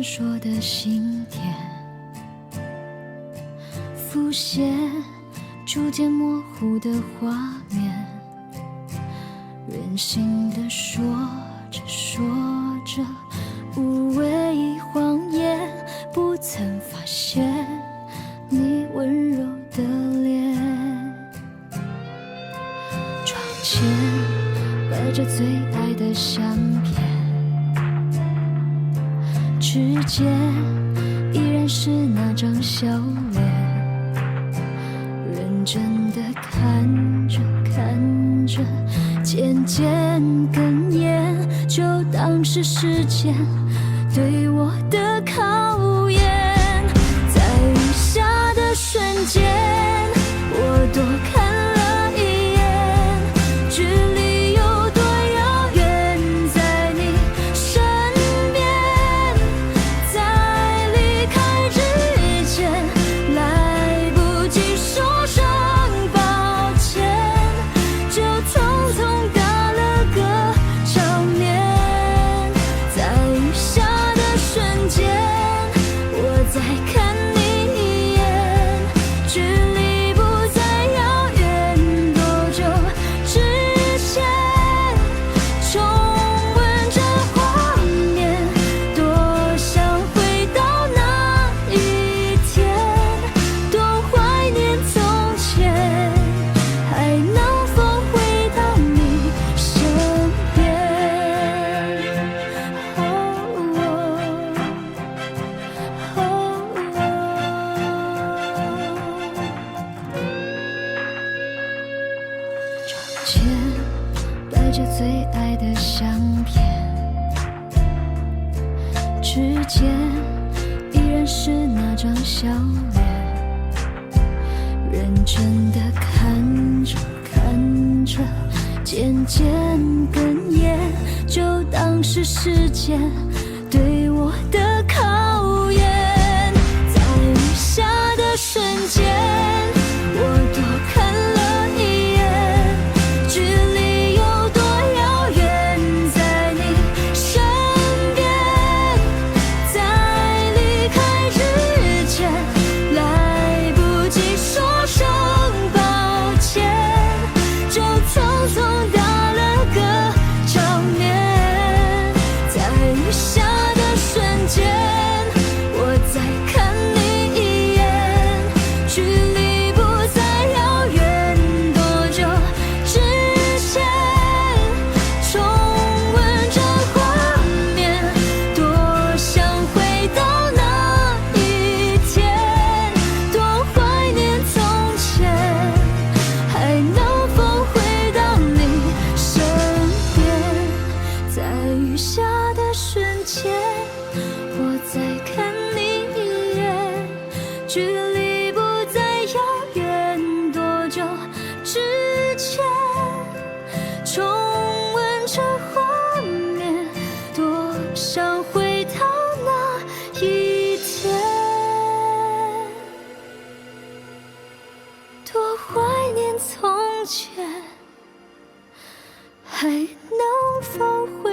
闪烁的心田，浮现逐渐模糊的画面，任性的说着说着，无谓谎言，不曾发现你温柔的脸。窗前摆着最爱的相片，指尖依然是那张笑脸，认真的看着看着，渐渐哽咽，就当是时间对我的考验。在雨下的瞬间，我多看了一眼，距离有多遥远，在你身边，在离开之前，来不及说声抱歉，就匆匆打了个照面。在雨下的瞬间，我再看你一眼，距离不再遥远，多久之前，重温这画面，多想回到那一天，多怀念从前，还能否回到你身边。窗前摆着最爱的相片，指尖依然是那张笑脸，认真的看着看着，渐渐哽咽，就当是时间对我的考验。在雨下的瞬间，我多看了一眼，距离有多遥远，在你身边，在离开之前，来不及说声抱歉，就匆匆打了个照面。在雨下的瞬间，我再看你一眼，距离不再遥远，多久之前，重温这画面，多想回到那一天，多怀念从前，还能否回到你身边。在雨下的瞬间，我再看你一眼，距离不再遥远，多久之前，重温这画面，多想回到那一天，多怀念从前，还能否回